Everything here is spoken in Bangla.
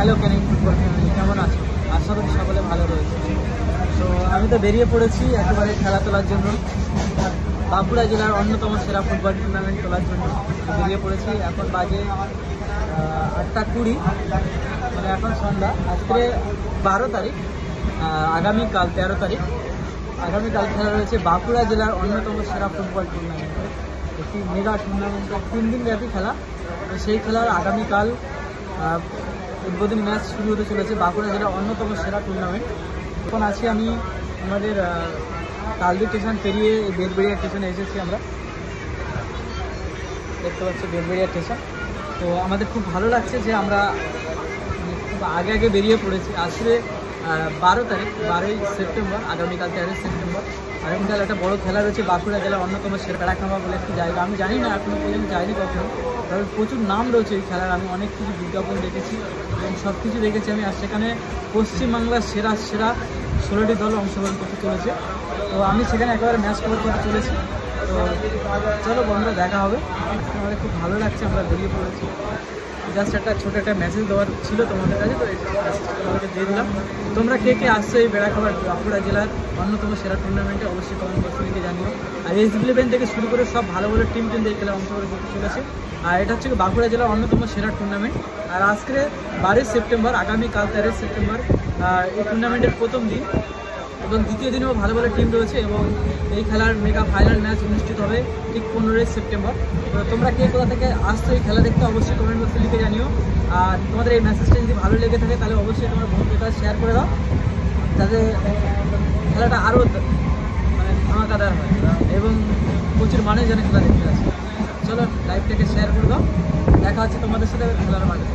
হ্যালো ক্যানিং ফুটবল ফ্যামিলি, কেমন আছো? আশা করি সকলে ভালো রয়েছে। তো আমি তো বেরিয়ে পড়েছি একেবারে খেলা তোলার জন্য, বাঁকুড়া জেলার অন্যতম সেরা ফুটবল টুর্নামেন্ট তোলার জন্য বেরিয়ে পড়েছি। এখন বাজে 8:20, মানে এখন সন্ধ্যা। আজকে 12 তারিখ, আগামীকাল 13 তারিখ, আগামীকাল খেলা রয়েছে বাঁকুড়া জেলার অন্যতম সেরা ফুটবল টুর্নামেন্টে, একটি মেগা টুর্নামেন্টের 3 দিন ব্যাপী খেলা। তো সেই খেলার আগামীকাল উদ্বোধনী ম্যাচ শুরু হতে চলেছে বাঁকুড়া জেলার অন্যতম সেরা টুর্নামেন্ট। এখন আছি আমি আমাদের তালদি স্টেশন পেরিয়ে বেলবেড়িয়া স্টেশনে এসেছি। আমরা দেখতে পাচ্ছি বেলবেড়িয়া স্টেশন। তো আমাদের খুব ভালো লাগছে যে আমরা খুব আগে বেরিয়ে পড়েছি। আসলে 12 তারিখ, 12ই সেপ্টেম্বর, আগামীকাল 13ই সেপ্টেম্বর আগামীকাল একটা বড় খেলা রয়েছে বাঁকুড়া জেলার অন্যতম সেরা প্যারাখামা বলে একটি জায়গা। আমি জানি না, এখনো পর্যন্ত যাইনি কখনো, কারণ প্রচুর নাম রয়েছে এই খেলার। আমি অনেক কিছু বিজ্ঞাপন দেখেছি এবং সব কিছু দেখেছি আমি। আর সেখানে পশ্চিমবাংলার সেরা 16টি দল অংশগ্রহণ করতে চলেছে। তো আমি সেখানে একেবারে ম্যাচ কভার করতে চলেছি। তো চলো বন্ধুরা, দেখা হবে। আমাদের খুব ভালো লাগছে, আমরা বেরিয়ে পড়েছি। জাস্ট একটা ছোটো একটা মেসেজ দেওয়ার ছিল তোমাদের কাছে, তো তোমাদেরকে দিয়ে দিলাম। তোমরা কে কে আসছো এই বেড়াখাবার বাঁকুড়া জেলার অন্যতম সেরা টুর্নামেন্টে অবশ্যই কমেন্ট বক্সে লিখে জানিও। আর SB11 থেকে শুরু করে সব ভালো ভালো টিম কিন্তু এই খেলায় অংশগ্রহণ করতে চলেছে। আর এটা হচ্ছে বাঁকুড়া জেলার অন্যতম সেরা টুর্নামেন্ট। আর আজকে 12 সেপ্টেম্বর, আগামীকাল 13 সেপ্টেম্বর এই টুর্নামেন্টের প্রথম দিন, এবং দ্বিতীয় দিনেও ভালো ভালো টিম রয়েছে। এবং এই খেলার মেগা ফাইনাল ম্যাচ অনুষ্ঠিত হবে ঠিক 15ই সেপ্টেম্বর। তো তোমরা কে কোথা থেকে আসছো এই খেলা দেখতে অবশ্যই কমেন্ট বক্সে লিখে জানিও। আর তোমাদের এই মেসেজটা যদি ভালো লেগে থাকে তাহলে অবশ্যই তোমার বন্ধুদের কাছে শেয়ার করে দাও, যাতে খেলাটা আরও মানে ধামাকাদার হয় এবং প্রচুর মানুষ যেন খেলা দেখতে আসে। চলো লাইভটাকে শেয়ার করে দাও। দেখা হচ্ছে তোমাদের সাথে খেলার মাঠে।